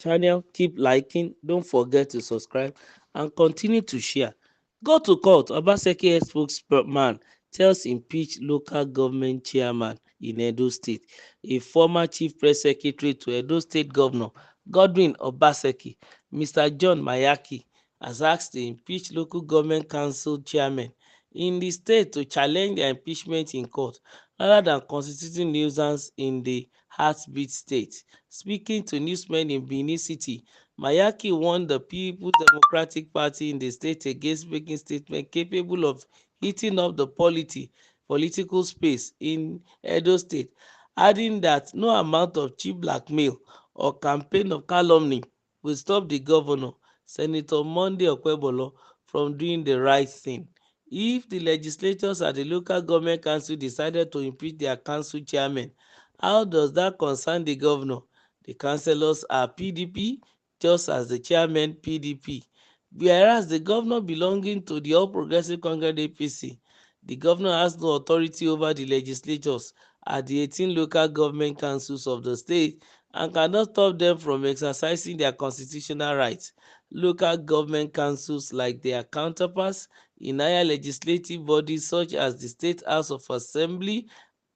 channel, keep liking, don't forget to subscribe and continue to share. Go to court. Obaseki spokesman tells impeached local government chairman in Edo State. A former chief press secretary to Edo State Governor Godwin Obaseki, Mr. John Mayaki, has asked the impeached local government council chairman in the state to challenge their impeachment in court rather than constituting nuisance in the heartbeat state. Speaking to newsmen in Benin City, Mayaki warned the People's Democratic Party in the state against making statements capable of heating up the political space in Edo State, adding that no amount of cheap blackmail or campaign of calumny will stop the governor, Senator Monday Okpebholo, from doing the right thing. If the legislators at the local government council decided to impeach their council chairman, how does that concern the governor? The councillors are PDP, just as the chairman PDP, whereas the governor belonging to the All Progressive Congress APC. The governor has no authority over the legislatures at the 18 local government councils of the state and cannot stop them from exercising their constitutional rights. Local government councils, like their counterparts in higher legislative bodies such as the State House of Assembly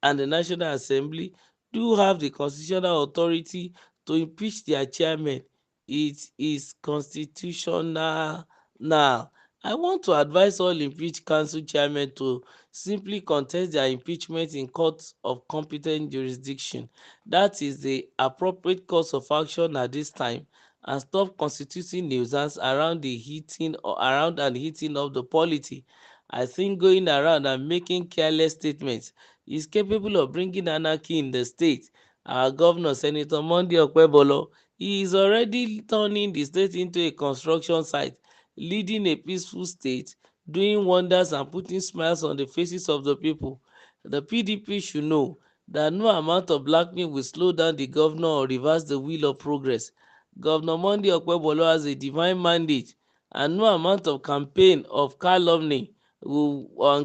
and the National Assembly, do have the constitutional authority to impeach their chairmen. It is constitutional now. I want to advise all impeached council chairmen to simply contest their impeachment in courts of competent jurisdiction. That is the appropriate course of action at this time, and stop constituting nuisance around and heating of the polity. I think going around and making careless statements is capable of bringing anarchy in the state. Our governor, Senator Monday Okpebholo, he is already turning the state into a construction site, leading a peaceful state, doing wonders and putting smiles on the faces of the people. The PDP should know that no amount of blackmail will slow down the governor or reverse the wheel of progress. Governor Monday Okpebholo has a divine mandate, and no amount of campaign of calumny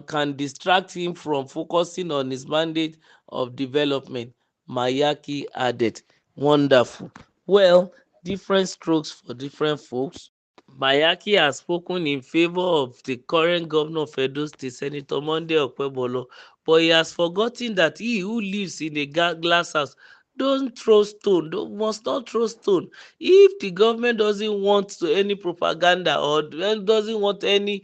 can distract him from focusing on his mandate of development. Mayaki added. Wonderful. Well, different strokes for different folks. Mayaki has spoken in favor of the current governor of Edo State, Senator Monday Okpebholo, but he has forgotten that he who lives in a glass house don't throw stone, must not throw stone. If the government doesn't want any propaganda or doesn't want any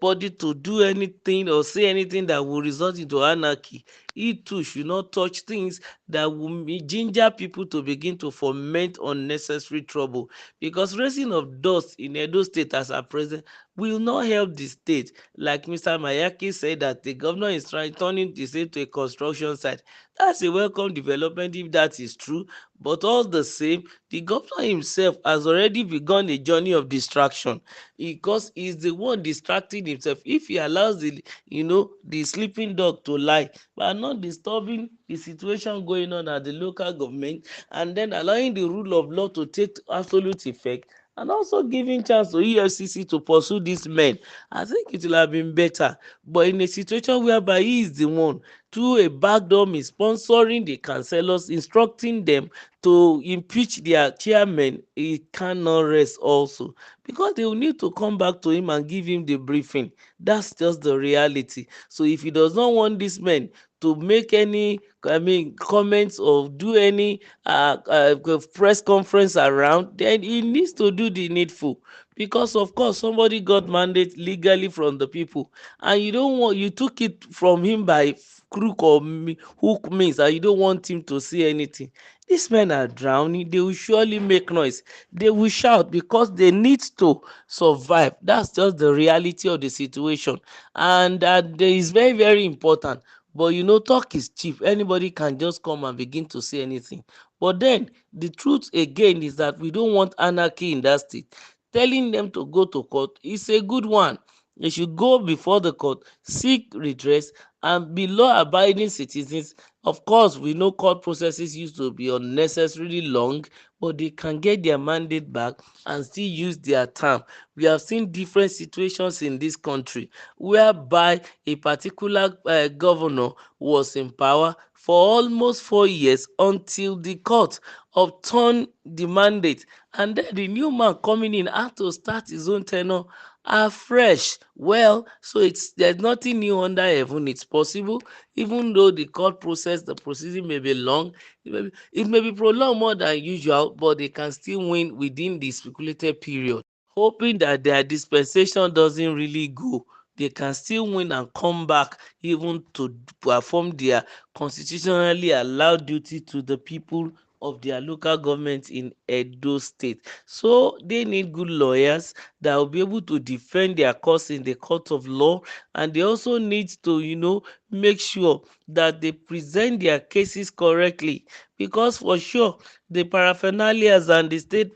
body to do anything or say anything that will result into anarchy, he too should not touch things that will ginger people to begin to foment unnecessary trouble, because raising of dust in Edo State as at present will not help the state. Like Mr. Mayaki said, that the governor is turning the state to a construction site. That's a welcome development if that is true, but all the same, the governor himself has already begun a journey of distraction, because he's the one distracting himself. If he allows the sleeping dog to lie by not disturbing the situation going on at the local government, and then allowing the rule of law to take absolute effect, and also giving chance to EFCC to pursue these men, I think it will have been better. But in a situation whereby he is the one, through a backdoor, is sponsoring the councillors, instructing them to impeach their chairman, he cannot rest also, because they will need to come back to him and give him the briefing. That's just the reality. So if he does not want these men to make any comments or do any press conference around, then he needs to do the needful, because of course somebody got mandate legally from the people, and you took it from him by crook or hook means, and you don't want him to see anything. These men are drowning. They will surely make noise. They will shout because they need to survive. That's just the reality of the situation, and that is very, very important. But talk is cheap. Anybody can just come and begin to say anything. But then the truth again is that we don't want anarchy in that state. Telling them to go to court is a good one. They should go before the court, seek redress, and be law-abiding citizens. Of course, we know court processes used to be unnecessarily long, but they can get their mandate back and still use their term. We have seen different situations in this country whereby a particular governor was in power for almost 4 years until the court upturn the mandate, and then the new man coming in had to start his own tenure afresh. Well, so there's nothing new under heaven. It's possible, even though the court process, the proceeding may be long, it may be prolonged more than usual, but they can still win within the stipulated period. Hoping that their dispensation doesn't really go, they can still win and come back even to perform their constitutionally allowed duty to the people of their local government in Edo State. So they need good lawyers that will be able to defend their cause in the court of law, and they also need to, make sure that they present their cases correctly, because for sure the paraphernalias and the state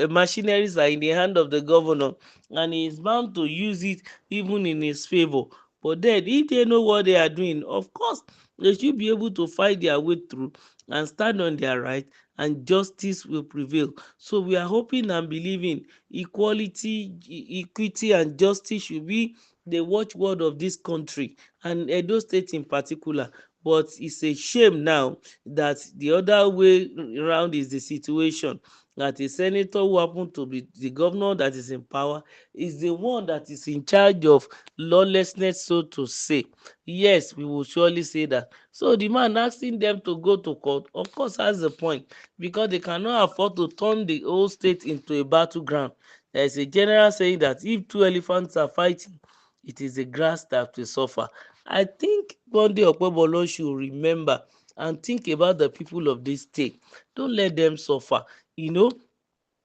machineries are in the hand of the governor, and he is bound to use it even in his favor. But then if they know what they are doing, of course they should be able to fight their way through and stand on their right, and justice will prevail. So we are hoping and believing equality, equity and justice should be the watchword of this country, and Edo State in particular. But it's a shame now that the other way around is the situation, that a senator who happen to be the governor that is in power is the one that is in charge of lawlessness, so to say. Yes, we will surely say that. So the man asking them to go to court, of course, has a point, because they cannot afford to turn the whole state into a battleground. There is a general saying that if two elephants are fighting, it is the grass that will suffer. I think Monday Okpebholo should remember and think about the people of this state. Don't let them suffer. You know,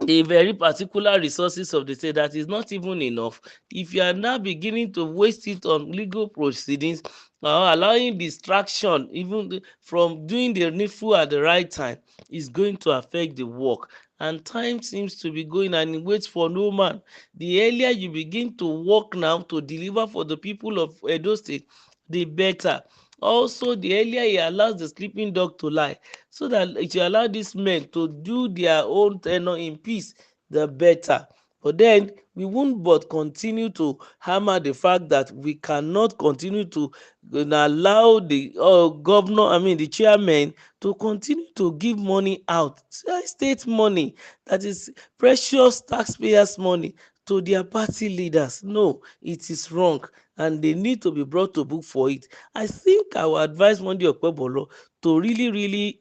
the very particular resources of the state, that is not even enough. If you are now beginning to waste it on legal proceedings or allowing distraction even from doing the needful at the right time, is going to affect the work. And time seems to be going, and it waits for no man. The earlier you begin to work now to deliver for the people of Edo State, the better. Also, the earlier he allows the sleeping dog to lie, so that it will allow these men to do their own tenure in peace, the better. But then we won't but continue to hammer the fact that we cannot continue to allow the governor, I mean the chairman, to continue to give money out, state money, that is precious taxpayers' money, to their party leaders. No, it is wrong, and they need to be brought to book for it. I think I will advise Monday Okpebholo to really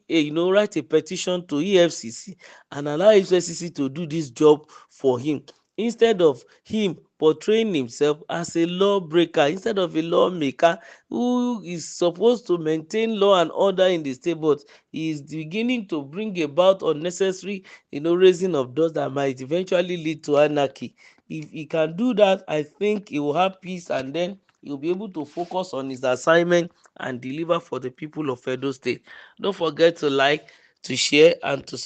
write a petition to EFCC and allow EFCC to do this job for him, instead of him portraying himself as a lawbreaker, instead of a lawmaker who is supposed to maintain law and order in the state. But he is beginning to bring about unnecessary raising of doors that might eventually lead to anarchy. If he can do that, I think he will have peace, and then he'll be able to focus on his assignment and deliver for the people of Edo State. Don't forget to like, to share, and to